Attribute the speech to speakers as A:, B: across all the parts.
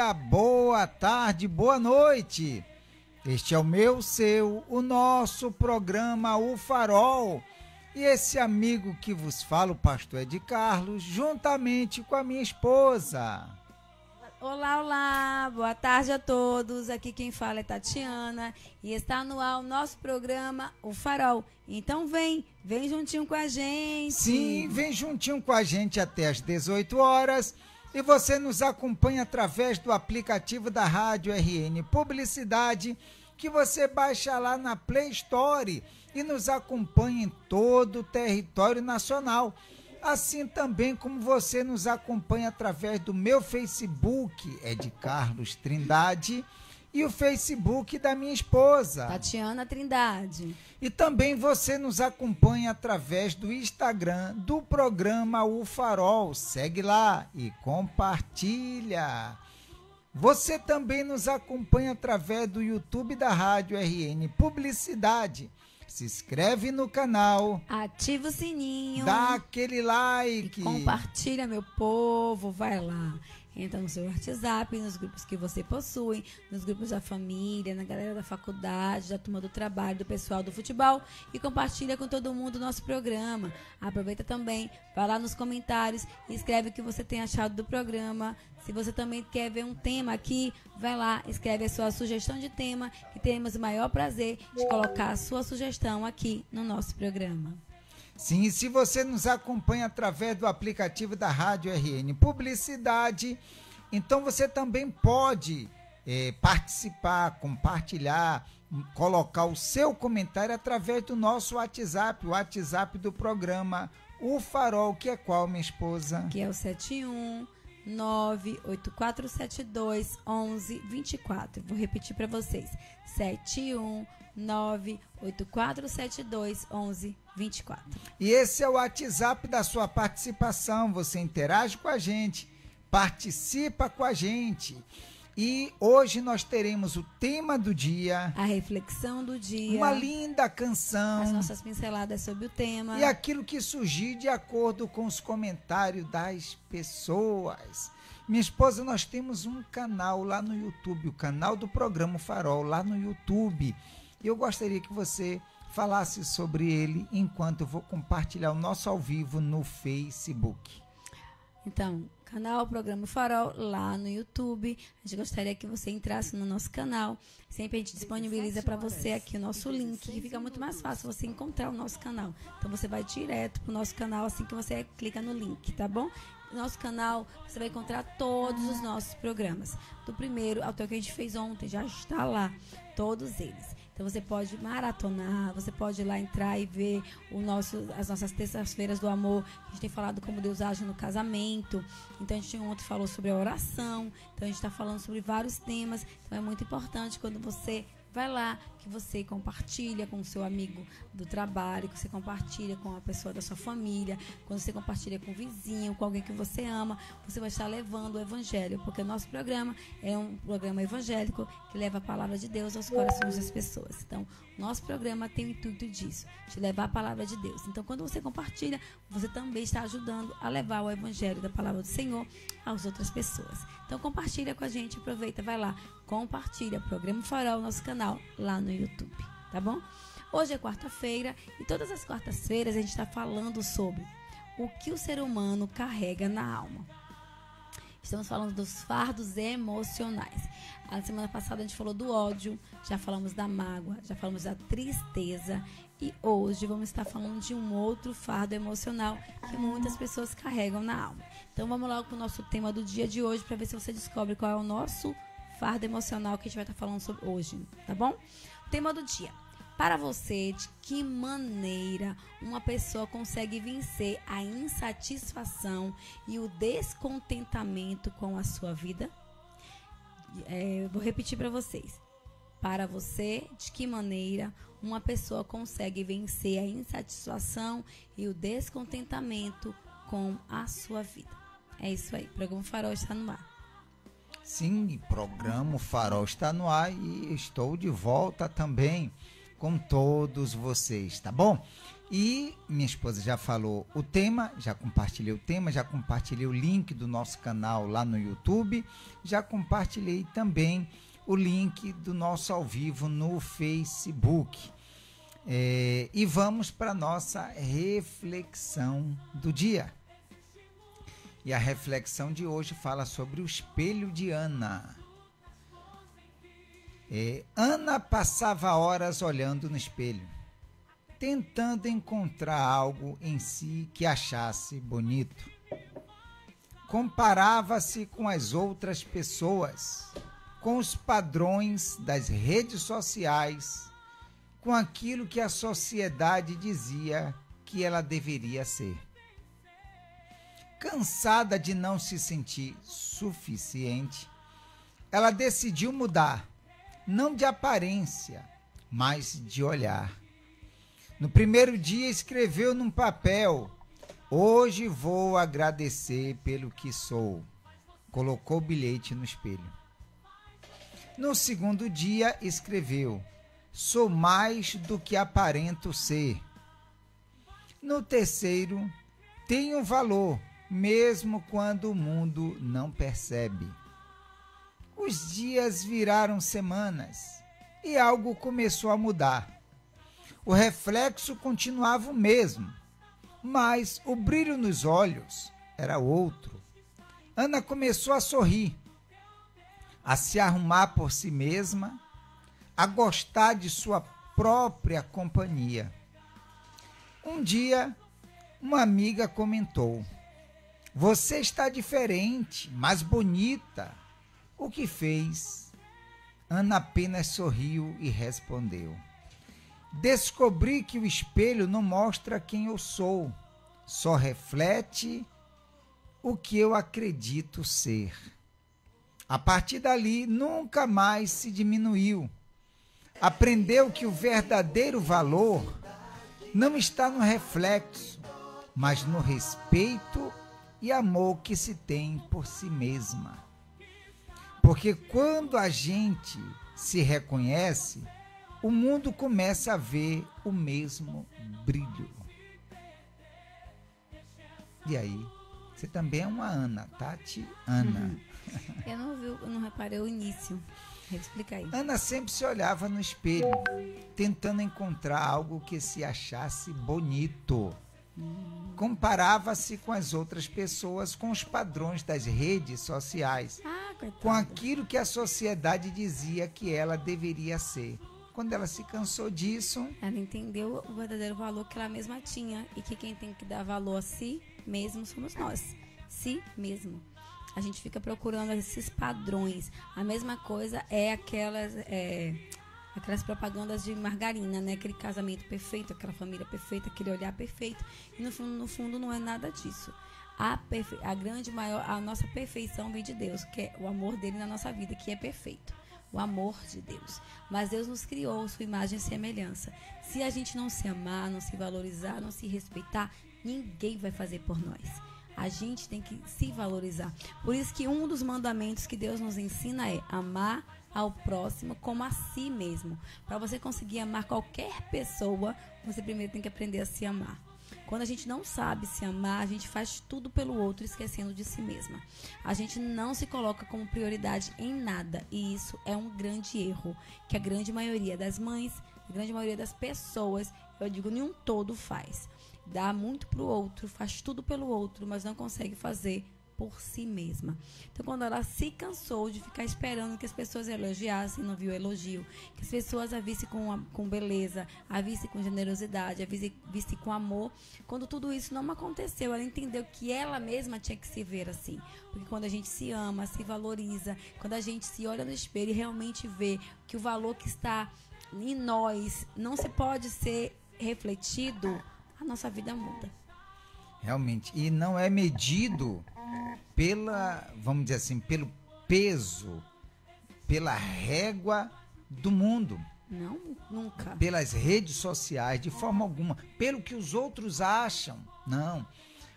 A: dia, boa tarde, boa noite. Este é o meu, seu, o nosso programa O Farol. E esse amigo que vos fala, o pastor Ed Carlos, juntamente com a minha esposa.
B: Olá, olá, boa tarde a todos. Aqui quem fala é Tatiana e está no ar o nosso programa O Farol. Então vem juntinho com a gente.
A: Sim, vem juntinho com a gente até às 18 horas. E você nos acompanha através do aplicativo da Rádio RN Publicidade, que você baixa lá na Play Store e nos acompanha em todo o território nacional. Assim também como você nos acompanha através do meu Facebook, Ed Carlos Trindade, e o Facebook da minha esposa,
B: Tatiana Trindade.
A: E também você nos acompanha através do Instagram do programa O Farol. Segue lá e compartilha. Você também nos acompanha através do YouTube da Rádio RN Publicidade. Se inscreve no canal,
B: ativa o sininho,
A: dá aquele like,
B: e compartilha, meu povo, vai lá. Entra no seu WhatsApp, nos grupos que você possui, nos grupos da família, na galera da faculdade, da turma do trabalho, do pessoal do futebol e compartilha com todo mundo o nosso programa. Aproveita também, vai lá nos comentários e escreve o que você tem achado do programa. Se você também quer ver um tema aqui, vai lá, escreve a sua sugestão de tema, que teremos o maior prazer de colocar a sua sugestão aqui no nosso programa.
A: Sim, e se você nos acompanha através do aplicativo da Rádio RN Publicidade, então você também pode participar, compartilhar, colocar o seu comentário através do nosso WhatsApp, o WhatsApp do programa O Farol, que é qual, minha esposa?
B: Que é o 71984721124. Vou repetir para vocês. 71984721124.
A: E esse é o WhatsApp da sua participação. Você interage com a gente, participa com a gente. E hoje nós teremos o tema do dia,
B: a reflexão do dia,
A: uma linda canção,
B: as nossas pinceladas sobre o tema
A: e aquilo que surgir de acordo com os comentários das pessoas. Minha esposa, nós temos um canal lá no YouTube, o canal do programa Farol, lá no YouTube. E eu gostaria que você falasse sobre ele enquanto eu vou compartilhar o nosso ao vivo no Facebook.
B: Então, canal Programa Farol lá no YouTube. A gente gostaria que você entrasse no nosso canal. Sempre a gente disponibiliza para você aqui o nosso link, que fica muito mais fácil você encontrar o nosso canal. Então você vai direto para o nosso canal assim que você clica no link, tá bom? No nosso canal você vai encontrar todos os nossos programas. Do primeiro até o que a gente fez ontem, já está lá, todos eles. Então você pode maratonar, você pode ir lá entrar e ver as nossas terças-feiras do amor. A gente tem falado como Deus age no casamento. Então a gente ontem falou sobre a oração. Então a gente está falando sobre vários temas. Então é muito importante quando você vai lá, que você compartilha com o seu amigo do trabalho, que você compartilha com a pessoa da sua família, quando você compartilha com o vizinho, com alguém que você ama, você vai estar levando o evangelho, porque o nosso programa é um programa evangélico que leva a palavra de Deus aos corações das pessoas. Então, nosso programa tem o intuito disso, de levar a palavra de Deus. Então, quando você compartilha, você também está ajudando a levar o evangelho da palavra do Senhor às outras pessoas. Então, compartilha com a gente, aproveita, vai lá, compartilha o Programa Farol, nosso canal, lá no YouTube, tá bom? Hoje é quarta-feira e todas as quartas-feiras a gente está falando sobre o que o ser humano carrega na alma. Estamos falando dos fardos emocionais. A semana passada a gente falou do ódio, já falamos da mágoa, já falamos da tristeza e hoje vamos estar falando de um outro fardo emocional que muitas pessoas carregam na alma. Então vamos logo para o nosso tema do dia de hoje para ver se você descobre qual é o nosso fardo emocional que a gente vai estar falando sobre hoje, tá bom? O tema do dia. Para você, de que maneira uma pessoa consegue vencer a insatisfação e o descontentamento com a sua vida? Vou repetir para vocês. Para você, de que maneira uma pessoa consegue vencer a insatisfação e o descontentamento com a sua vida? É isso aí. O Programa Farol está no ar.
A: Sim, o Programa Farol está no ar e estou de volta também com todos vocês, tá bom? E minha esposa já falou o tema, já compartilhei o tema, já compartilhei o link do nosso canal lá no YouTube, já compartilhei também o link do nosso ao vivo no Facebook. E vamos para a nossa reflexão do dia. E a reflexão de hoje fala sobre o espelho de Ana. Ana passava horas olhando no espelho, tentando encontrar algo em si que achasse bonito. Comparava-se com as outras pessoas, com os padrões das redes sociais, com aquilo que a sociedade dizia que ela deveria ser. Cansada de não se sentir suficiente, ela decidiu mudar, não de aparência, mas de olhar. No primeiro dia escreveu num papel: "Hoje vou agradecer pelo que sou." Colocou o bilhete no espelho. No segundo dia escreveu: "Sou mais do que aparento ser." No terceiro: "Tenho valor, mesmo quando o mundo não percebe." Os dias viraram semanas e algo começou a mudar. O reflexo continuava o mesmo, mas o brilho nos olhos era outro. Ana começou a sorrir, a se arrumar por si mesma, a gostar de sua própria companhia. Um dia, uma amiga comentou: "Você está diferente, mais bonita." O que fez? Ana apenas sorriu e respondeu: "Descobri que o espelho não mostra quem eu sou, só reflete o que eu acredito ser." A partir dali, nunca mais se diminuiu. Aprendeu que o verdadeiro valor não está no reflexo, mas no respeito e amor que se tem por si mesma. Porque quando a gente se reconhece, o mundo começa a ver o mesmo brilho. E aí? Você também é uma Ana, Tati? Ana.
B: Eu não reparei o início. Explica aí.
A: Ana sempre se olhava no espelho, tentando encontrar algo que se achasse bonito. Comparava-se com as outras pessoas, com os padrões das redes sociais, com aquilo que a sociedade dizia que ela deveria ser. Quando ela se cansou disso,
B: ela entendeu o verdadeiro valor que ela mesma tinha e que quem tem que dar valor a si mesmo somos nós. Si mesmo. A gente fica procurando esses padrões. A mesma coisa é aquelas propagandas de margarina, né? Aquele casamento perfeito, aquela família perfeita, aquele olhar perfeito. E no fundo não é nada disso. A nossa perfeição vem de Deus, que é o amor dele na nossa vida, que é perfeito. O amor de Deus. Mas Deus nos criou sua imagem e semelhança. Se a gente não se amar, não se valorizar, não se respeitar, ninguém vai fazer por nós. A gente tem que se valorizar. Por isso que um dos mandamentos que Deus nos ensina é amar ao próximo como a si mesmo. Para você conseguir amar qualquer pessoa, você primeiro tem que aprender a se amar. Quando a gente não sabe se amar, a gente faz tudo pelo outro, esquecendo de si mesma. A gente não se coloca como prioridade em nada. E isso é um grande erro, que a grande maioria das mães, a grande maioria das pessoas, eu digo, nenhum todo faz. Dá muito pro outro, faz tudo pelo outro, mas não consegue fazer por si mesma. Então, quando ela se cansou de ficar esperando que as pessoas elogiassem, não viu elogio, que as pessoas a vissem com beleza, a vissem com generosidade, a vissem com amor, quando tudo isso não aconteceu, ela entendeu que ela mesma tinha que se ver assim. Porque quando a gente se ama, se valoriza, quando a gente se olha no espelho e realmente vê que o valor que está em nós não se pode ser refletido, a nossa vida muda.
A: Realmente. E não é medido vamos dizer assim, pelo peso, pela régua do mundo.
B: Não, nunca.
A: Pelas redes sociais, de forma alguma. Pelo que os outros acham. Não.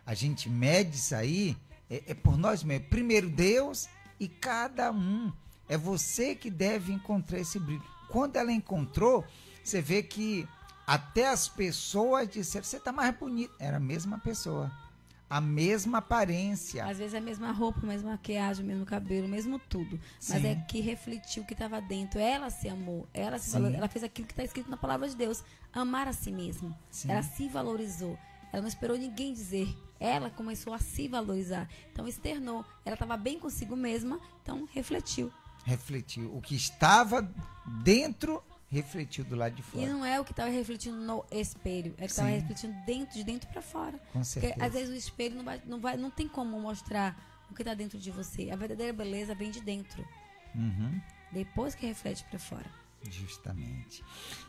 A: A gente mede isso aí, é por nós mesmos. Primeiro Deus e cada um. É você que deve encontrar esse brilho. Quando ela encontrou, você vê que até as pessoas disseram, você está mais bonita. Era a mesma pessoa, a mesma aparência.
B: Às vezes é a mesma roupa, a mesma maquiagem, o mesmo cabelo, o mesmo tudo. Mas
A: Sim.
B: é que refletiu o que estava dentro. Ela se amou, ela se
A: Sim.
B: valorizou, ela fez aquilo que está escrito na palavra de Deus. Amar a si mesma.
A: Sim.
B: Ela se valorizou. Ela não esperou ninguém dizer. Ela começou a se valorizar. Então externou. Ela estava bem consigo mesma, então refletiu.
A: Refletiu. O que estava dentro, refletiu do lado de fora.
B: E não é o que estava refletindo no espelho, é o que estava
A: Sim.
B: refletindo de dentro para fora.
A: Com certeza.
B: Porque às vezes o espelho não tem como mostrar o que está dentro de você. A verdadeira beleza vem de dentro.
A: Uhum.
B: Depois que reflete para fora.
A: Justamente.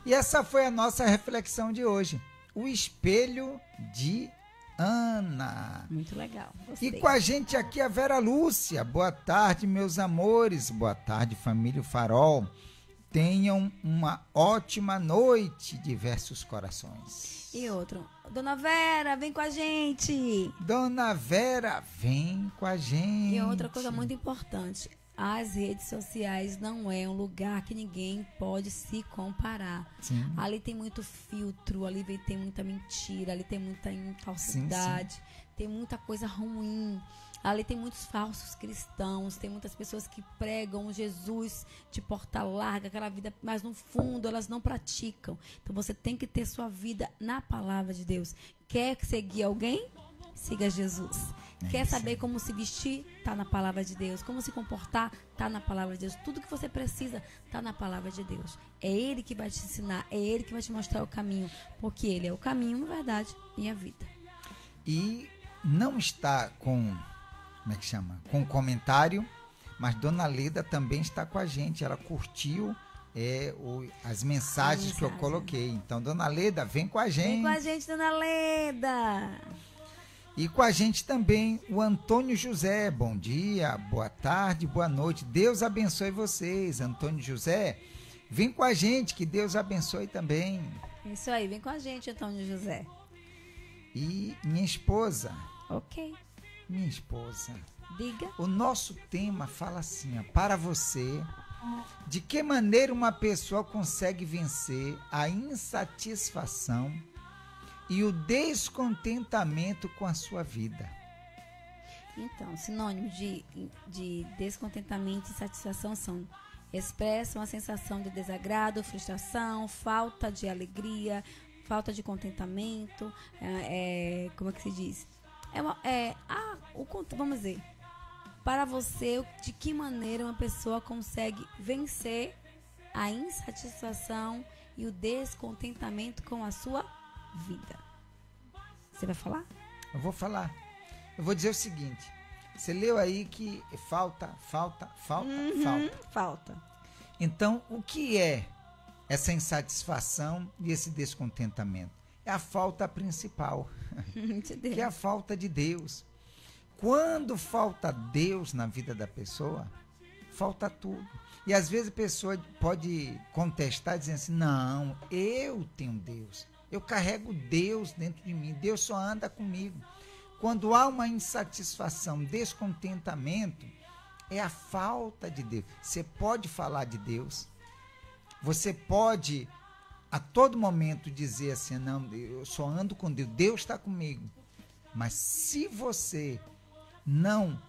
A: E essa foi a nossa reflexão de hoje. O espelho de Ana.
B: Muito legal. Gostei.
A: E com a gente aqui a Vera Lúcia. Boa tarde, meus amores. Boa tarde, família Farol. Tenham uma ótima noite, diversos corações.
B: E outro. Dona Vera, vem com a gente.
A: Dona Vera, vem com a gente.
B: E outra coisa muito importante. As redes sociais não é um lugar que ninguém pode se comparar.
A: Sim.
B: Ali tem muito filtro, ali tem muita mentira, ali tem muita falsidade, tem muita coisa ruim. Ali tem muitos falsos cristãos, tem muitas pessoas que pregam Jesus de porta larga, aquela vida, mas no fundo elas não praticam. Então você tem que ter sua vida na palavra de Deus. Quer seguir alguém? Siga Jesus. Quer saber como se vestir? Tá na palavra de Deus. Como se comportar? Tá na palavra de Deus. Tudo que você precisa tá na palavra de Deus. É Ele que vai te ensinar, é Ele que vai te mostrar o caminho, porque Ele é o caminho, a verdade e a vida.
A: E não está com, como é que chama? Com comentário, mas Dona Leda também está com a gente. Ela curtiu as mensagens que eu coloquei. Então, Dona Leda, vem com a gente.
B: Vem com a gente, Dona Leda.
A: E com a gente também o Antônio José. Bom dia, boa tarde, boa noite. Deus abençoe vocês. Antônio José, vem com a gente, que Deus abençoe também.
B: Isso aí, vem com a gente, Antônio José.
A: E minha esposa.
B: Ok.
A: Minha esposa.
B: Diga.
A: O nosso tema fala assim, ó, para você, de que maneira uma pessoa consegue vencer a insatisfação e o descontentamento com a sua vida?
B: Então, sinônimos de descontentamento e insatisfação são: expressam a sensação de desagrado, frustração, falta de alegria, falta de contentamento, como é que se diz? Vamos dizer, para você, de que maneira uma pessoa consegue vencer a insatisfação e o descontentamento com a sua vida? Você vai falar?
A: Eu vou falar. Eu vou dizer o seguinte. Você leu aí que falta.
B: Falta.
A: Então, o que é essa insatisfação e esse descontentamento? É a falta principal, que é a falta de Deus. Quando falta Deus na vida da pessoa, falta tudo. E às vezes a pessoa pode contestar dizendo assim, não, eu tenho Deus. Eu carrego Deus dentro de mim. Deus só anda comigo. Quando há uma insatisfação, descontentamento, é a falta de Deus. Você pode falar de Deus. Você pode, a todo momento, dizer assim, não, eu só ando com Deus. Deus está comigo. Mas se você não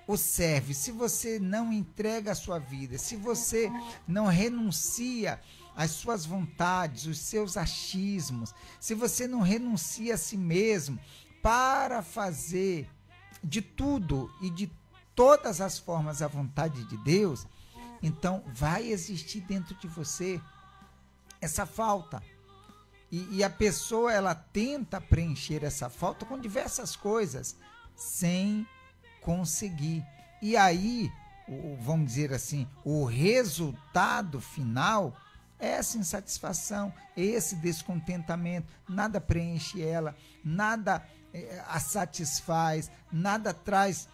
A: o serve, se você não entrega a sua vida, se você não renuncia às suas vontades, os seus achismos, se você não renuncia a si mesmo para fazer de tudo e de todas as formas a vontade de Deus, então vai existir dentro de você essa falta. E a pessoa, ela tenta preencher essa falta com diversas coisas, sem conseguir. E aí, vamos dizer assim, o resultado final é essa insatisfação, esse descontentamento. Nada preenche ela, nada a satisfaz, nada traz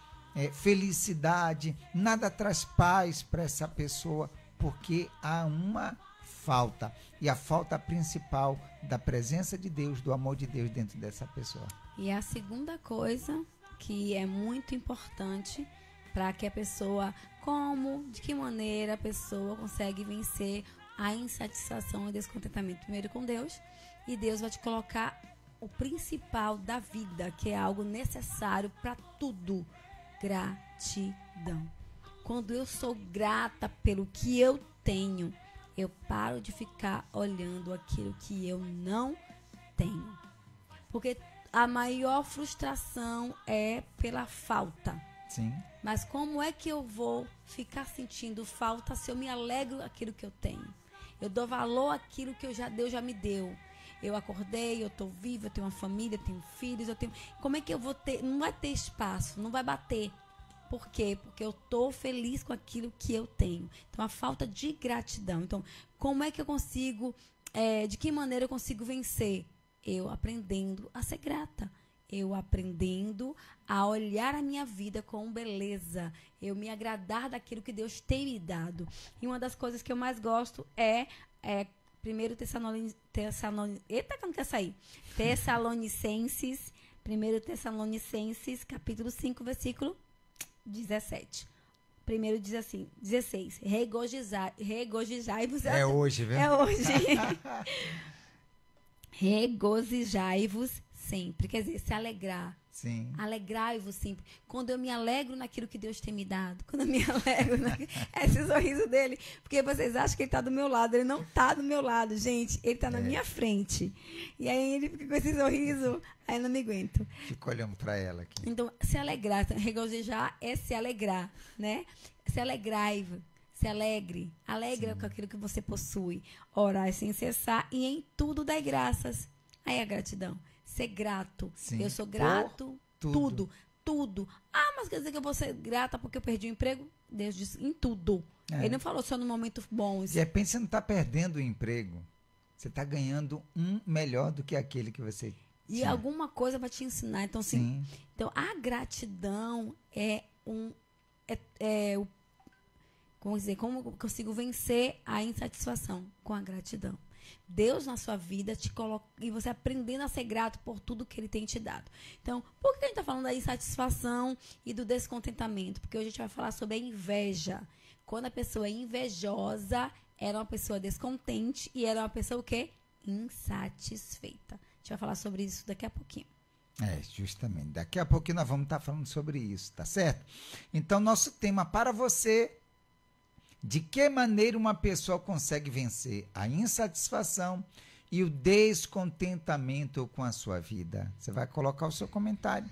A: felicidade, nada traz paz para essa pessoa, porque há uma falta. E a falta principal da presença de Deus, do amor de Deus dentro dessa pessoa.
B: E a segunda coisa que é muito importante para que a pessoa, de que maneira a pessoa consegue vencer a insatisfação e descontentamento primeiro com Deus, e Deus vai te colocar o principal da vida, que é algo necessário para tudo: gratidão. Quando eu sou grata pelo que eu tenho, eu paro de ficar olhando aquilo que eu não tenho. Porque a maior frustração é pela falta.
A: Sim.
B: Mas como é que eu vou ficar sentindo falta se eu me alegro aquilo que eu tenho? Eu dou valor àquilo que Deus já me deu. Eu acordei, eu estou viva, eu tenho uma família, eu tenho filhos, eu tenho... Como é que eu vou ter... Não vai ter espaço, não vai bater. Por quê? Porque eu estou feliz com aquilo que eu tenho. Então, a falta de gratidão. Então, como é que eu consigo... de que maneira eu consigo vencer? Eu aprendendo a ser grata. Eu aprendendo a olhar a minha vida com beleza. Eu me agradar daquilo que Deus tem me dado. E uma das coisas que eu mais gosto é 1 Tessalonicenses, capítulo 5, versículo 17. Primeiro diz assim, 16. Regozijai-vos.
A: É hoje, viu?
B: É hoje. Regozijai-vos sempre. Quer dizer, se alegrar.
A: Sim.
B: Alegrai-vos sempre. Quando eu me alegro naquilo que Deus tem me dado. Quando eu me alegro esse sorriso dele. Porque vocês acham que ele está do meu lado. Ele não está do meu lado, gente. Ele está na minha frente. E aí ele fica com esse sorriso. Aí eu não me aguento.
A: Fico olhando para ela aqui.
B: Então, se alegrar. Regozijar é se alegrar, né? Se alegrai-vos. Se alegre. Alegra com aquilo que você possui. Orar sem cessar. E em tudo dai graças. Aí a gratidão. Ser grato.
A: Sim.
B: Eu sou grato. Tudo. Ah, mas quer dizer que eu vou ser grata porque eu perdi o emprego? Deus disse, em tudo. Ele não falou só no momento bom.
A: De repente você não está perdendo o emprego. Você está ganhando um melhor do que aquele que você
B: E
A: tinha.
B: alguma coisa vai te ensinar. Então, assim, então a gratidão como eu consigo vencer a insatisfação? Com a gratidão. Deus na sua vida te coloca e você aprendendo a ser grato por tudo que Ele tem te dado. Então, por que a gente está falando da insatisfação e do descontentamento? Porque hoje a gente vai falar sobre a inveja. Quando a pessoa é invejosa, era uma pessoa descontente e era uma pessoa o quê? Insatisfeita. A gente vai falar sobre isso daqui a pouquinho.
A: Justamente. Daqui a pouquinho nós vamos estar falando sobre isso, tá certo? Então, nosso tema para você: de que maneira uma pessoa consegue vencer a insatisfação e o descontentamento com a sua vida? Você vai colocar o seu comentário.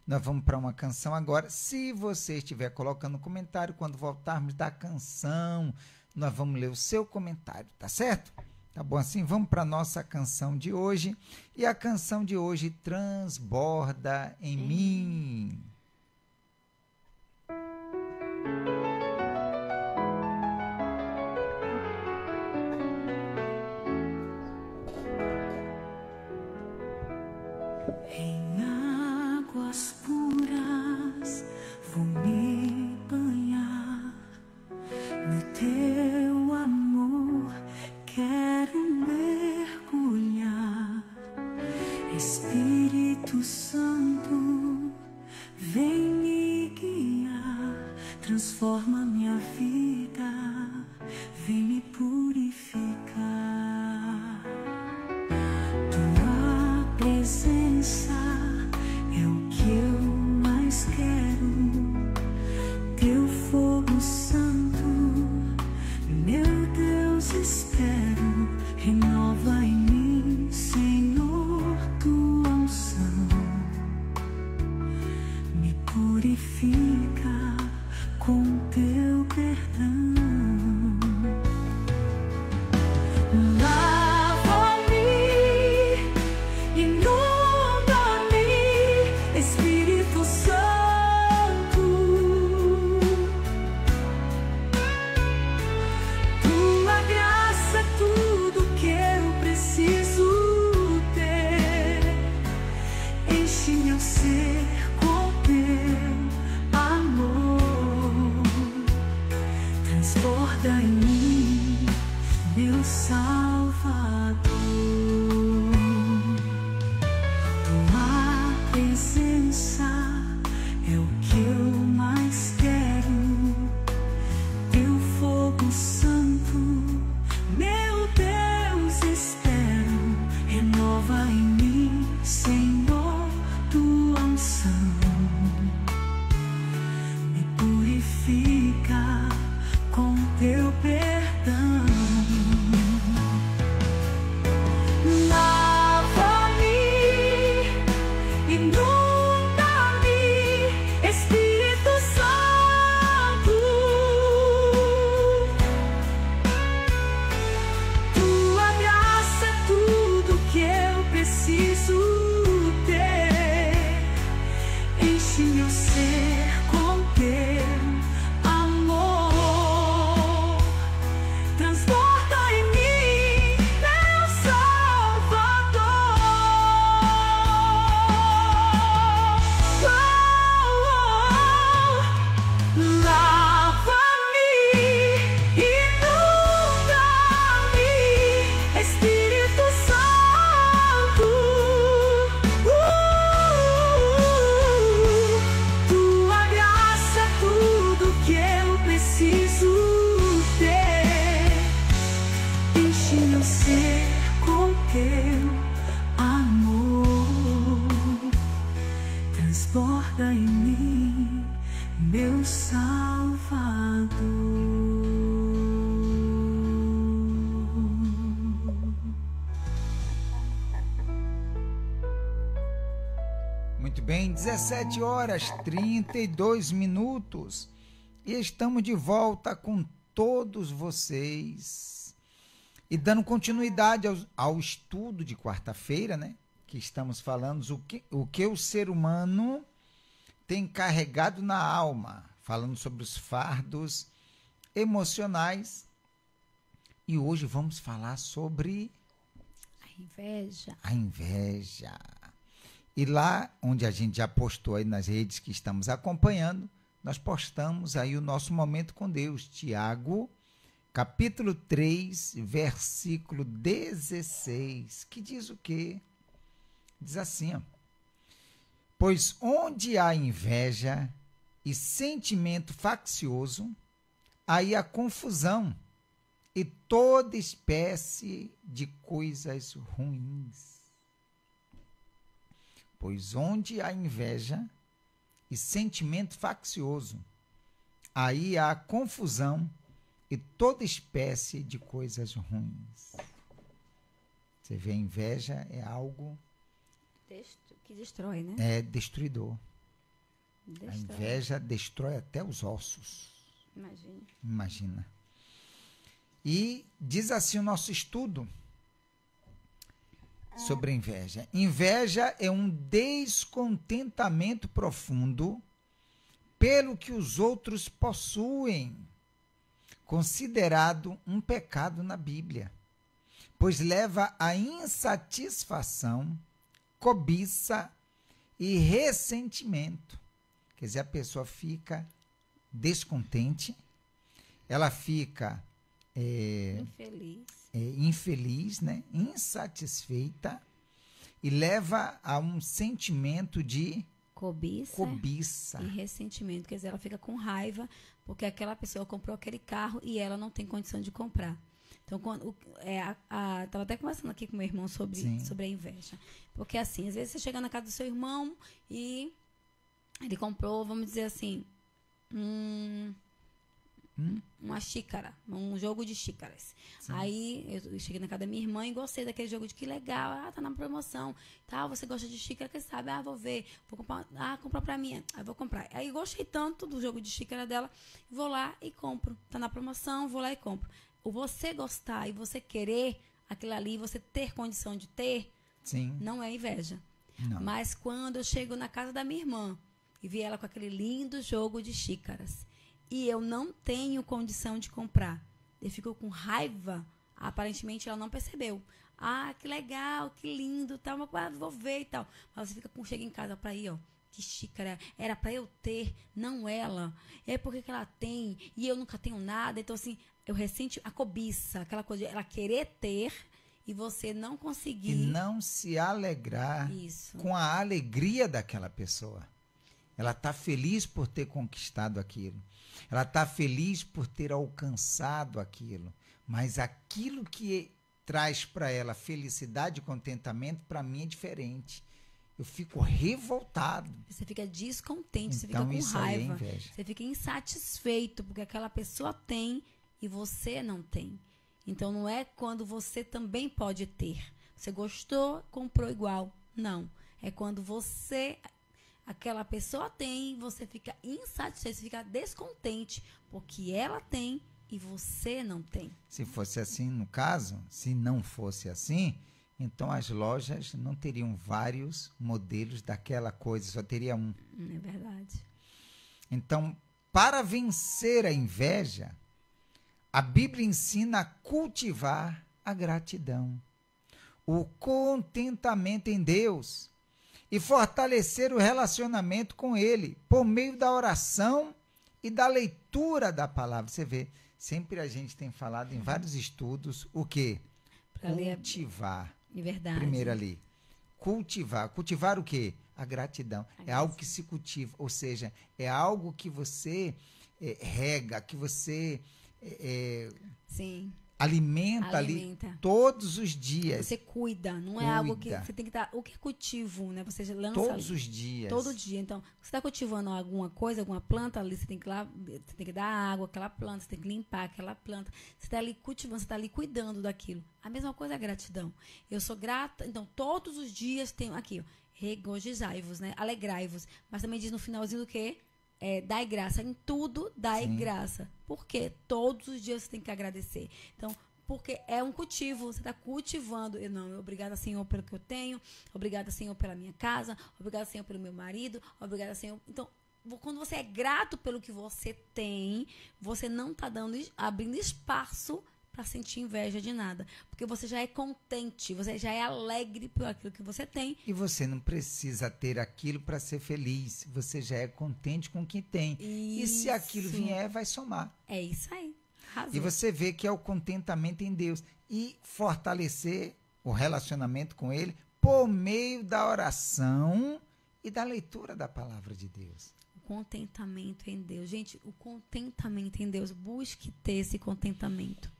A: Nós vamos para uma canção agora. Se você estiver colocando comentário, quando voltarmos da canção, nós vamos ler o seu comentário, tá certo? Tá bom assim? Vamos para a nossa canção de hoje. E a canção de hoje, Transborda em Mim.
C: Em águas puras vou me banhar, no teu amor quero mergulhar. Espírito Santo, vem me guiar, transforma minha vida, vem me purificar. Tua presença é o que eu mais quero. Teu fogo santo, meu Deus, espero. Renova em mim, Senhor, tua unção. Me purifica com teu perdão. Transborda em mim, meu Salvador. Tua presença é o que eu mais quero. Teu fogo santo, meu meu Salvador.
A: Muito bem, 17 horas 32 minutos e estamos de volta com todos vocês e dando continuidade ao estudo de quarta-feira, né? Que estamos falando o que o ser humano tem carregado na alma, falando sobre os fardos emocionais. E hoje vamos falar sobre
B: A inveja.
A: a inveja. E lá onde a gente já postou aí nas redes que estamos acompanhando, nós postamos aí o nosso momento com Deus. Tiago, capítulo 3, versículo 16, que diz o quê? Diz assim, ó: pois onde há inveja e sentimento faccioso, aí há confusão e toda espécie de coisas ruins. Pois onde há inveja e sentimento faccioso, aí há confusão e toda espécie de coisas ruins. Você vê, a inveja é algo
B: Que destrói, né?
A: é destruidor. A
B: Destrói.
A: inveja destrói até os ossos.
B: Imagina.
A: Imagina. E diz assim o nosso estudo sobre a inveja. Inveja é um descontentamento profundo pelo que os outros possuem, considerado um pecado na Bíblia, pois leva à insatisfação, cobiça e ressentimento. Quer dizer, a pessoa fica descontente, ela fica infeliz, né? Insatisfeita, e leva a um sentimento de cobiça
B: E ressentimento. Quer dizer, ela fica com raiva porque aquela pessoa comprou aquele carro e ela não tem condição de comprar. Então, estava até conversando aqui com meu irmão sobre a inveja. Porque, assim, às vezes você chega na casa do seu irmão e ele comprou, vamos dizer assim, uma xícara, um jogo de xícaras. Sim. Aí eu cheguei na casa da minha irmã e gostei daquele jogo, de que legal, tá na promoção, tá, você gosta de xícara, que sabe, vou ver, vou comprar, comprar pra mim, vou comprar. Aí gostei tanto do jogo de xícara dela, vou lá e compro, tá na promoção, vou lá e compro. O você gostar e você querer aquilo ali, você ter condição de ter,
A: sim,
B: não é inveja.
A: Não.
B: Mas quando eu chego na casa da minha irmã e vi ela com aquele lindo jogo de xícaras e eu não tenho condição de comprar, eu fico com raiva, aparentemente ela não percebeu. Que legal, que lindo, tal, vou ver e tal. Mas você chega em casa para ir, ó, que xícara, era para eu ter, não ela. É porque que ela tem e eu nunca tenho nada. Então, assim, eu ressento a cobiça, aquela coisa de ela querer ter e você não conseguir.
A: E não se alegrar
B: Isso.
A: com a alegria daquela pessoa. Ela está feliz por ter conquistado aquilo. Ela está feliz por ter alcançado aquilo. Mas aquilo que traz para ela felicidade e contentamento, para mim é diferente. Eu fico revoltado.
B: Você fica descontente, você
A: Então,
B: fica com
A: isso aí é
B: raiva.
A: inveja.
B: Você fica insatisfeito porque aquela pessoa tem e você não tem. Então, não é quando você também pode ter. Você gostou, comprou igual. Não. É quando aquela pessoa tem, você fica insatisfeito, você fica descontente porque ela tem e você não tem.
A: Se fosse assim, no caso, se não fosse assim, então as lojas não teriam vários modelos daquela coisa, só teria um.
B: É verdade.
A: Então, para vencer a inveja, a Bíblia ensina a cultivar a gratidão, o contentamento em Deus e fortalecer o relacionamento com Ele por meio da oração e da leitura da palavra. Você vê, sempre a gente tem falado em vários estudos o quê? Cultivar.
B: É verdade.
A: Primeiro ali, cultivar. Cultivar o quê? A gratidão. É algo que se cultiva, ou seja, é algo que você rega, que você
B: Sim.
A: alimenta ali todos os dias.
B: Você cuida, não é algo que você tem que estar. O que é cultivo, né? Você lança
A: todos os dias.
B: Todo dia. Então, você está cultivando alguma coisa, alguma planta ali, você tem que dar água àquela planta, você tem que limpar aquela planta. Você está ali cultivando, você está ali cuidando daquilo. A mesma coisa é a gratidão. Eu sou grata, então todos os dias tem aqui, ó, regozijai-vos, né? Alegrai-vos. Mas também diz no finalzinho do quê? Dai graça. Em tudo, dai graça. Por quê? Todos os dias você tem que agradecer. Então, porque é um cultivo. Você está cultivando. Obrigada, Senhor, pelo que eu tenho. Obrigada, Senhor, pela minha casa. Obrigada, Senhor, pelo meu marido. Obrigada, Senhor. Então, quando você é grato pelo que você tem, você não está abrindo espaço para sentir inveja de nada. Porque você já é contente, você já é alegre por aquilo que você tem.
A: E você não precisa ter aquilo para ser feliz. Você já é contente com o que tem. Isso. E se aquilo vier, vai somar.
B: É isso aí. Arrasou.
A: E você vê que é o contentamento em Deus. E fortalecer o relacionamento com Ele por meio da oração e da leitura da palavra de Deus.
B: O contentamento em Deus. Gente, o contentamento em Deus. Busque ter esse contentamento.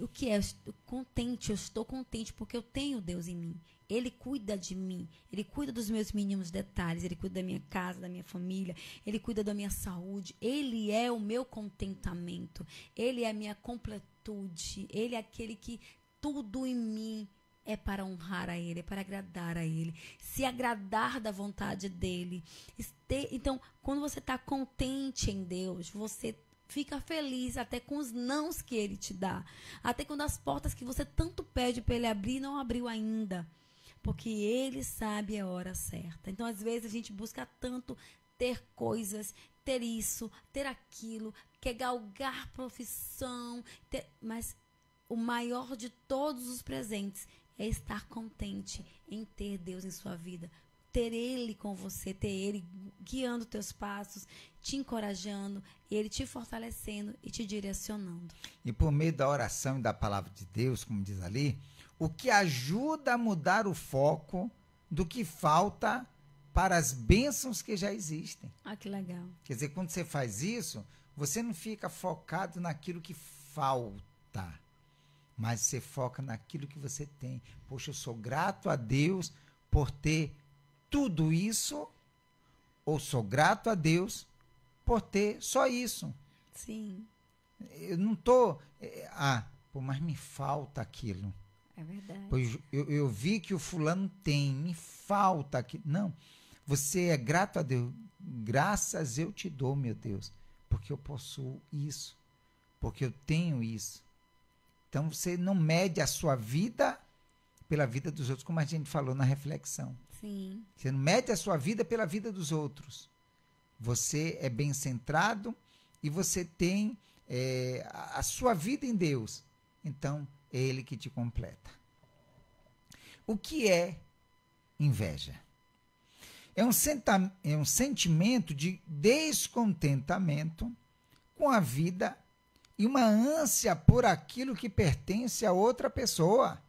B: O que é? Contente, eu estou contente porque eu tenho Deus em mim. Ele cuida de mim, Ele cuida dos meus mínimos detalhes, Ele cuida da minha casa, da minha família, Ele cuida da minha saúde. Ele é o meu contentamento, Ele é a minha completude, Ele é aquele que tudo em mim é para honrar a Ele, é para agradar a Ele, se agradar da vontade dEle. Então, quando você está contente em Deus, você fica feliz até com os nãos que Ele te dá. Até quando as portas que você tanto pede para Ele abrir, não abriu ainda. Porque Ele sabe a hora certa. Então, às vezes, a gente busca tanto ter coisas, ter isso, ter aquilo, quer galgar profissão. Mas o maior de todos os presentes é estar contente em ter Deus em sua vida. Ter Ele com você, ter Ele guiando teus passos, te encorajando, Ele te fortalecendo e te direcionando.
A: E por meio da oração e da palavra de Deus, como diz ali, o que ajuda a mudar o foco do que falta para as bênçãos que já existem.
B: Ah, que legal.
A: Quer dizer, quando você faz isso, você não fica focado naquilo que falta, mas você foca naquilo que você tem. Poxa, eu sou grato a Deus por ter tudo isso, ou sou grato a Deus por ter só isso.
B: Sim.
A: Eu não estou... mas me falta aquilo.
B: É verdade.
A: Pois eu vi que o fulano tem, me falta aquilo. Não, você é grato a Deus. Graças eu te dou, meu Deus, porque eu possuo isso, porque eu tenho isso. Então você não mede a sua vida pela vida dos outros, como a gente falou na reflexão.
B: Sim.
A: Você não mede a sua vida pela vida dos outros. Você é bem centrado e você tem a sua vida em Deus. Então, é Ele que te completa. O que é inveja? É um sentimento de descontentamento com a vida e uma ânsia por aquilo que pertence a outra pessoa.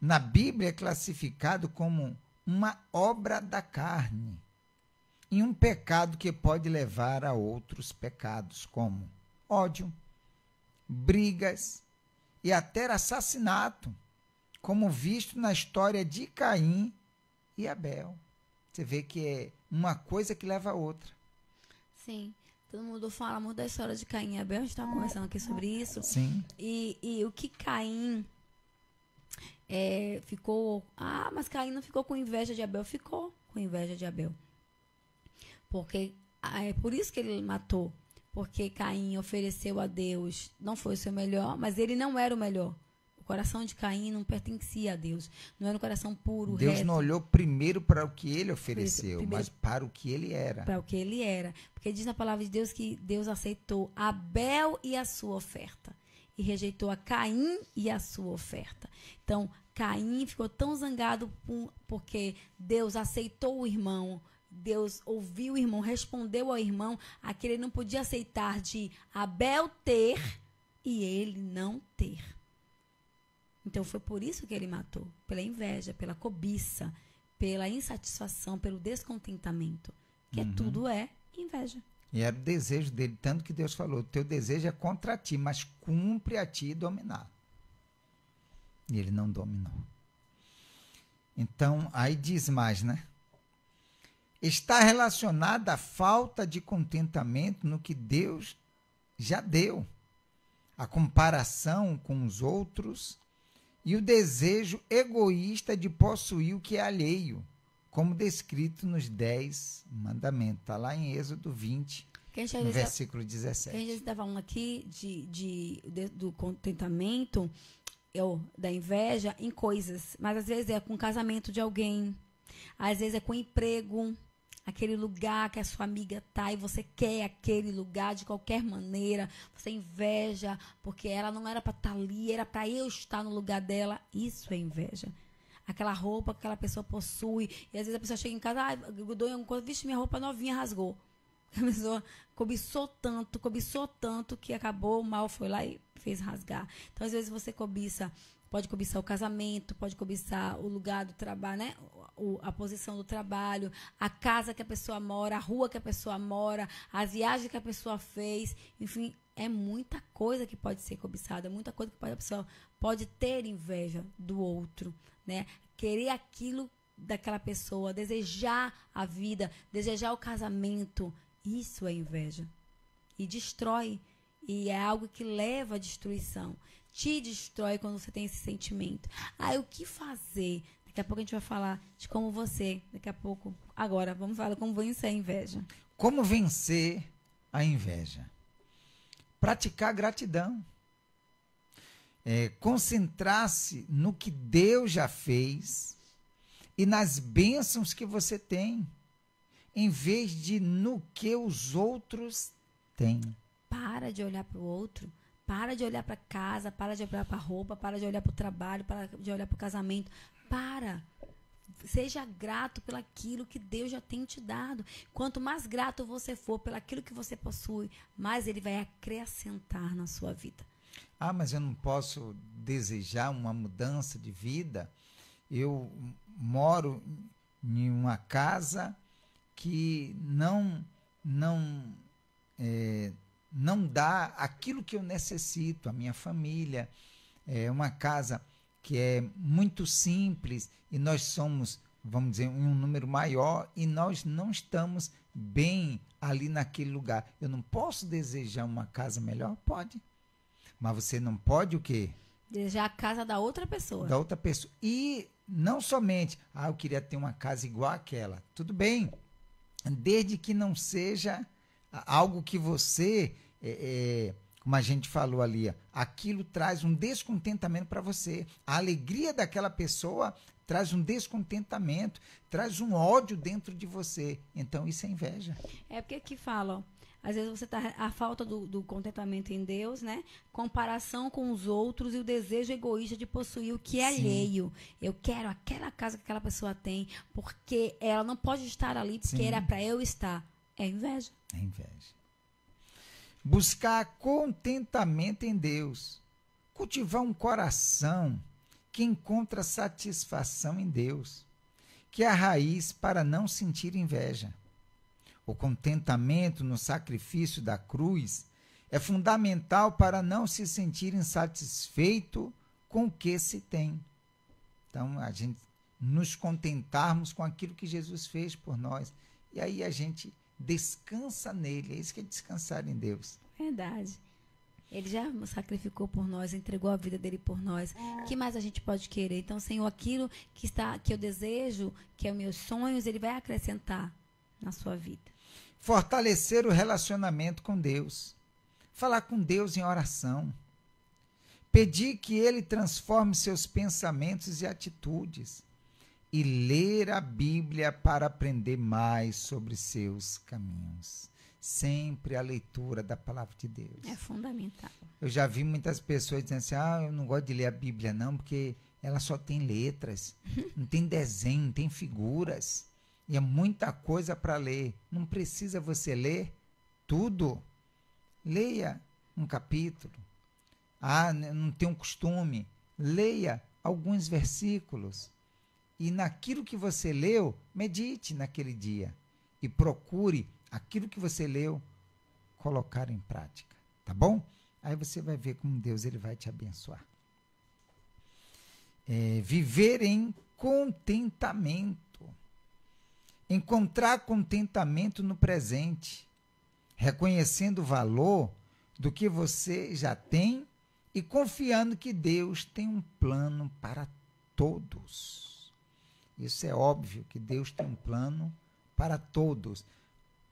A: Na Bíblia é classificado como uma obra da carne e um pecado que pode levar a outros pecados, como ódio, brigas e até assassinato, como visto na história de Caim e Abel. Você vê que é uma coisa que leva a outra.
B: Sim. Todo mundo fala muito da história de Caim e Abel. A gente estava conversando aqui sobre isso.
A: Sim.
B: E o que Caim ficou... mas Caim não ficou com inveja de Abel. Ficou com inveja de Abel. Porque é por isso que ele matou. Porque Caim ofereceu a Deus, não foi o seu melhor, mas ele não era o melhor. O coração de Caim não pertencia a Deus. Não era um coração puro,
A: Deus
B: reto.
A: não olhou primeiro para o que ele ofereceu, mas para o que ele era.
B: Para o que ele era. Porque diz na palavra de Deus que Deus aceitou Abel e a sua oferta. E rejeitou a Caim e a sua oferta. Então, Caim ficou tão zangado porque Deus aceitou o irmão. Deus ouviu o irmão, respondeu ao irmão aquele ele não podia aceitar de Abel ter e ele não ter. Então foi por isso que ele matou, pela inveja, pela cobiça, pela insatisfação, pelo descontentamento, que tudo é inveja.
A: E era o desejo dele, tanto que Deus falou, o teu desejo é contra ti, mas cumpre a ti dominar. E ele não dominou. Então, aí diz mais, né? Está relacionada à falta de contentamento no que Deus já deu, a comparação com os outros e o desejo egoísta de possuir o que é alheio, como descrito nos 10 mandamentos. Está lá em Êxodo 20, no versículo 17.
B: A gente está falando aqui do contentamento, da inveja em coisas, mas às vezes é com o casamento de alguém, às vezes é com o emprego, aquele lugar que a sua amiga tá e você quer aquele lugar de qualquer maneira, você inveja, porque ela não era para estar ali, era para eu estar no lugar dela. Isso é inveja. Aquela roupa que aquela pessoa possui, e às vezes a pessoa chega em casa, grudou em alguma coisa, vixe, minha roupa novinha rasgou. A pessoa cobiçou tanto que acabou, o mal foi lá e fez rasgar. Então, às vezes você pode cobiçar o casamento, pode cobiçar o lugar do trabalho, né? A posição do trabalho, a casa que a pessoa mora, a rua que a pessoa mora, as viagens que a pessoa fez, enfim, é muita coisa que pode ser cobiçada, é muita coisa que a pessoa pode ter inveja do outro, né? Querer aquilo daquela pessoa, desejar a vida, desejar o casamento, isso é inveja. E destrói, e é algo que leva à destruição. Te destrói quando você tem esse sentimento. O que fazer? Daqui a pouco a gente vai falar de como você, daqui a pouco, agora, vamos falar como vencer a inveja.
A: Como vencer a inveja? Praticar gratidão. Concentrar-se no que Deus já fez e nas bênçãos que você tem, em vez de no que os outros têm.
B: Para de olhar para o outro. Para de olhar para casa, para de olhar para a roupa, para de olhar para o trabalho, para de olhar para o casamento. Para. Seja grato pelaquilo que Deus já tem te dado. Quanto mais grato você for pelaquilo que você possui, mais Ele vai acrescentar na sua vida.
A: Mas eu não posso desejar uma mudança de vida. Eu moro em uma casa que não dá aquilo que eu necessito, a minha família. É uma casa que é muito simples e nós somos, vamos dizer, um número maior e nós não estamos bem ali naquele lugar. Eu não posso desejar uma casa melhor? Pode. Mas você não pode o quê?
B: Desejar a casa da outra pessoa.
A: Da outra pessoa. E não somente, eu queria ter uma casa igual àquela. Tudo bem, desde que não seja algo que você, como a gente falou ali, aquilo traz um descontentamento para você. A alegria daquela pessoa traz um descontentamento, traz um ódio dentro de você. Então, isso é inveja.
B: É porque aqui falam, às vezes você tá a falta do contentamento em Deus, né? Comparação com os outros e o desejo egoísta de possuir o que é alheio. Eu quero aquela casa que aquela pessoa tem, porque ela não pode estar ali, porque era para eu estar. É inveja.
A: É inveja. Buscar contentamento em Deus. Cultivar um coração que encontra satisfação em Deus, que é a raiz para não sentir inveja. O contentamento no sacrifício da cruz é fundamental para não se sentir insatisfeito com o que se tem. Então, a gente nos contentarmos com aquilo que Jesus fez por nós. E aí a gente descansa nele. É isso que é descansar em Deus.
B: Verdade. Ele já sacrificou por nós, entregou a vida dele por nós. O que mais a gente pode querer? Então, Senhor, aquilo que eu desejo, que é os meus sonhos, Ele vai acrescentar na sua vida.
A: Fortalecer o relacionamento com Deus. Falar com Deus em oração. Pedir que Ele transforme seus pensamentos e atitudes. E ler a Bíblia para aprender mais sobre seus caminhos. Sempre a leitura da palavra de Deus.
B: É fundamental.
A: Eu já vi muitas pessoas dizendo assim, eu não gosto de ler a Bíblia não, porque ela só tem letras, não tem desenho, não tem figuras, e é muita coisa para ler. Não precisa você ler tudo. Leia um capítulo. Não tem um costume. Leia alguns versículos. E naquilo que você leu, medite naquele dia. E procure aquilo que você leu, colocar em prática, tá bom? Aí você vai ver como Deus ele vai te abençoar. Viver em contentamento. Encontrar contentamento no presente, reconhecendo o valor do que você já tem e confiando que Deus tem um plano para todos. Isso é óbvio, que Deus tem um plano para todos.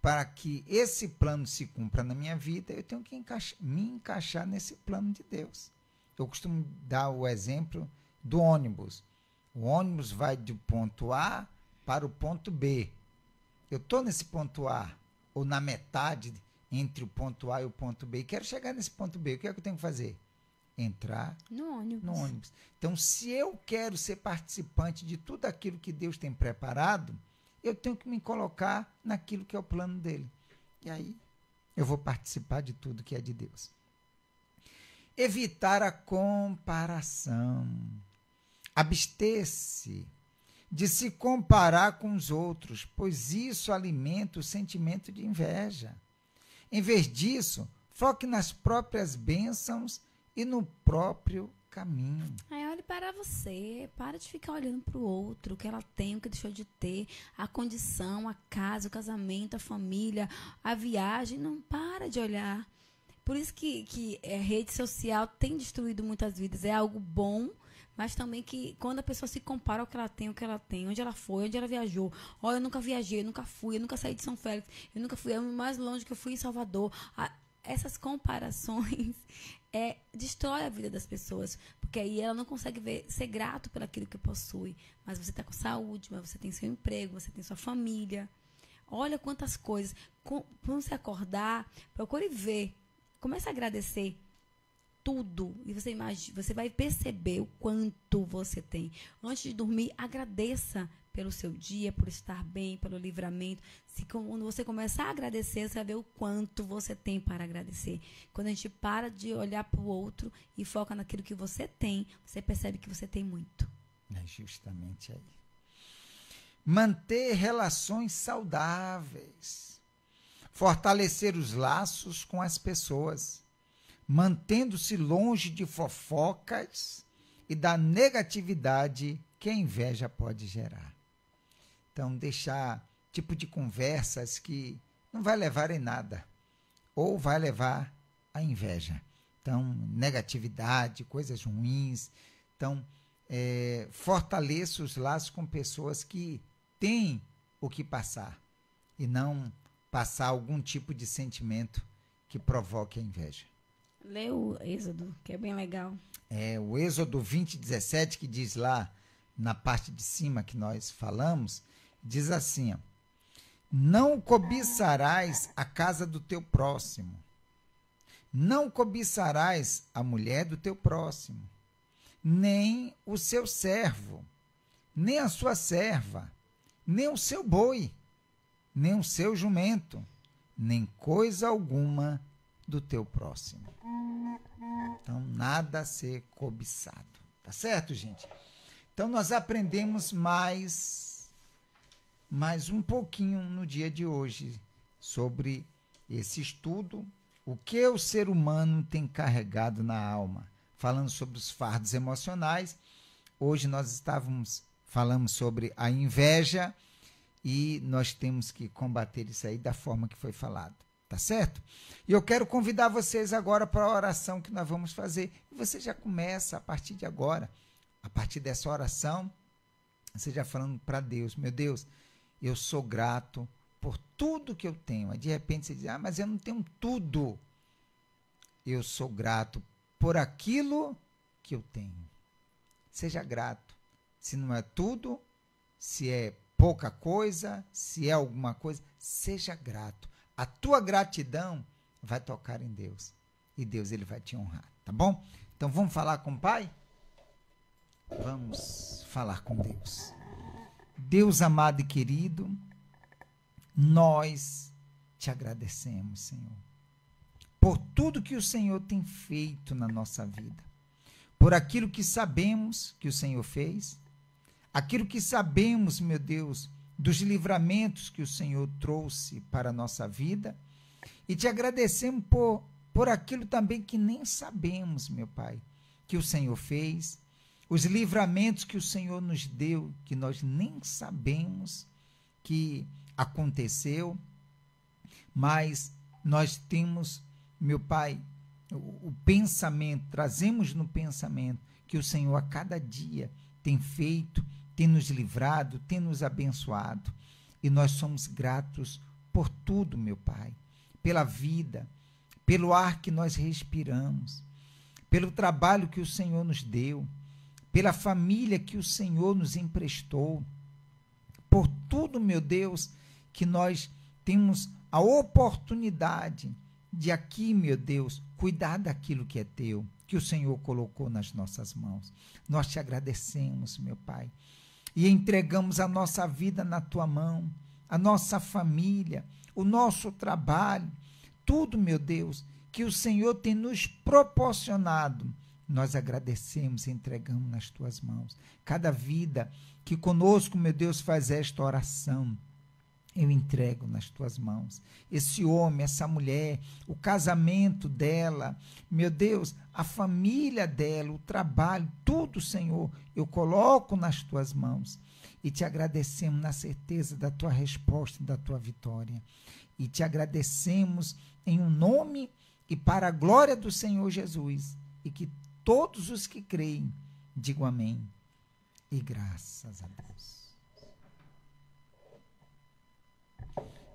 A: Para que esse plano se cumpra na minha vida, eu tenho que me encaixar nesse plano de Deus. Eu costumo dar o exemplo do ônibus. O ônibus vai do ponto A para o ponto B. Eu estou nesse ponto A, ou na metade entre o ponto A e o ponto B, e quero chegar nesse ponto B. O que é que eu tenho que fazer? Entrar
B: no ônibus.
A: Então, se eu quero ser participante de tudo aquilo que Deus tem preparado, eu tenho que me colocar naquilo que é o plano dele. E aí, eu vou participar de tudo que é de Deus. Evitar a comparação. Abster-se de se comparar com os outros, pois isso alimenta o sentimento de inveja. Em vez disso, foque nas próprias bênçãos e no próprio caminho.
B: Olhe para você, para de ficar olhando para o outro, o que ela tem, o que deixou de ter, a condição, a casa, o casamento, a família, a viagem. Não para de olhar. Por isso que a rede social tem destruído muitas vidas. É algo bom, mas também que quando a pessoa se compara ao que ela tem, onde ela foi, onde ela viajou. Olha, eu nunca viajei, eu nunca fui, eu nunca saí de São Félix, eu nunca fui, mais longe que eu fui em Salvador. Essas comparações destrói a vida das pessoas, porque aí ela não consegue ser grato por aquilo que possui. Mas você está com saúde, mas você tem seu emprego, você tem sua família. Olha quantas coisas. Quando você acordar, procure ver, comece a agradecer tudo, e você vai perceber o quanto você tem. Antes de dormir, agradeça pelo seu dia, por estar bem, pelo livramento. Quando você começar a agradecer, você vai ver o quanto você tem para agradecer. Quando a gente para de olhar para o outro e foca naquilo que você tem, você percebe que você tem muito.
A: É justamente aí. Manter relações saudáveis. Fortalecer os laços com as pessoas, mantendo-se longe de fofocas e da negatividade que a inveja pode gerar. Então, deixar tipo de conversas que não vai levar em nada, ou vai levar à inveja. Então, negatividade, coisas ruins. Então, fortaleça os laços com pessoas que têm o que passar, e não passar algum tipo de sentimento que provoque a inveja.
B: Lê o Êxodo, que é bem legal.
A: O Êxodo 20:17, que diz lá, na parte de cima que nós falamos, diz assim, ó, não cobiçarás a casa do teu próximo, não cobiçarás a mulher do teu próximo, nem o seu servo, nem a sua serva, nem o seu boi, nem o seu jumento, nem coisa alguma do teu próximo. Então, nada a ser cobiçado. Tá certo, gente? Então, nós aprendemos mais um pouquinho no dia de hoje sobre esse estudo, o que o ser humano tem carregado na alma. Falando sobre os fardos emocionais, hoje nós falamos sobre a inveja e nós temos que combater isso aí da forma que foi falado. Tá certo? E eu quero convidar vocês agora para a oração que nós vamos fazer. E você já começa a partir de agora, a partir dessa oração, você já falando para Deus, meu Deus, eu sou grato por tudo que eu tenho. Aí de repente você diz, mas eu não tenho tudo. Eu sou grato por aquilo que eu tenho. Seja grato. Se não é tudo, se é pouca coisa, se é alguma coisa, seja grato. A tua gratidão vai tocar em Deus. E Deus ele vai te honrar, tá bom? Então vamos falar com o Pai? Vamos falar com Deus. Deus amado e querido, nós te agradecemos, Senhor, por tudo que o Senhor tem feito na nossa vida, por aquilo que sabemos que o Senhor fez, aquilo que sabemos, meu Deus, dos livramentos que o Senhor trouxe para a nossa vida E te agradecemos por aquilo também que nem sabemos, meu Pai, que o Senhor fez, os livramentos que o Senhor nos deu, que nós nem sabemos que aconteceu, mas nós temos, meu Pai, o pensamento, trazemos no pensamento que o Senhor a cada dia tem feito, tem nos livrado, tem nos abençoado. E nós somos gratos por tudo, meu Pai, pela vida, pelo ar que nós respiramos, pelo trabalho que o Senhor nos deu, pela família que o Senhor nos emprestou, por tudo, meu Deus, que nós temos a oportunidade de aqui, meu Deus, cuidar daquilo que é teu, que o Senhor colocou nas nossas mãos. Nós te agradecemos, meu Pai, e entregamos a nossa vida na tua mão, a nossa família, o nosso trabalho, tudo, meu Deus, que o Senhor tem nos proporcionado. Nós agradecemos e entregamos nas tuas mãos. Cada vida que conosco, meu Deus, faz esta oração, eu entrego nas tuas mãos. Esse homem, essa mulher, o casamento dela, meu Deus, a família dela, o trabalho, tudo, Senhor, eu coloco nas tuas mãos. E te agradecemos na certeza da tua resposta, da tua vitória. E te agradecemos em um nome e para a glória do Senhor Jesus. E que todos os que creem digam amém. E graças a Deus.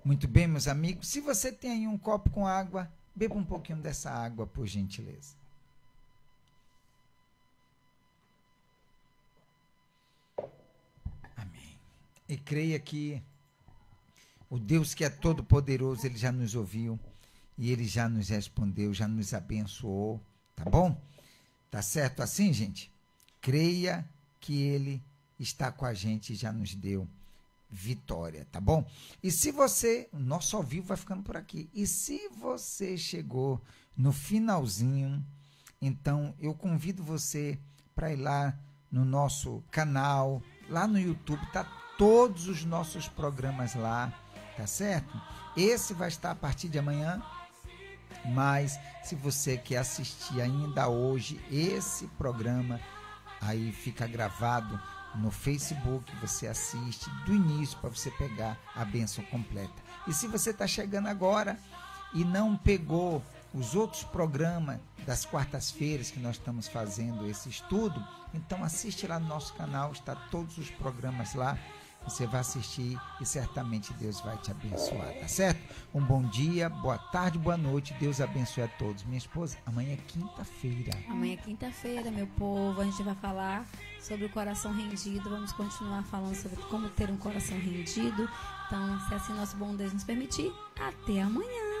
A: Muito bem, meus amigos. Se você tem aí um copo com água, beba um pouquinho dessa água, por gentileza. Amém. E creia que o Deus que é todo poderoso, ele já nos ouviu e ele já nos respondeu, já nos abençoou, tá bom? Tá certo assim, gente? Creia que ele está com a gente e já nos deu vitória, tá bom? E se você, o nosso ao vivo vai ficando por aqui, e se você chegou no finalzinho, então eu convido você para ir lá no nosso canal, lá no YouTube, tá todos os nossos programas lá, tá certo? Esse vai estar a partir de amanhã, mas se você quer assistir ainda hoje esse programa, aí fica gravado no Facebook, você assiste do início para você pegar a bênção completa. E se você está chegando agora e não pegou os outros programas das quartas-feiras que nós estamos fazendo esse estudo, então assiste lá no nosso canal, está todos os programas lá, você vai assistir e certamente Deus vai te abençoar, tá certo? Um bom dia, boa tarde, boa noite, Deus abençoe a todos. Minha esposa, amanhã é quinta-feira.
B: Amanhã é quinta-feira, meu povo, a gente vai falar sobre o coração rendido, vamos continuar falando sobre como ter um coração rendido. Então, se assim nosso bom Deus nos permitir, até amanhã.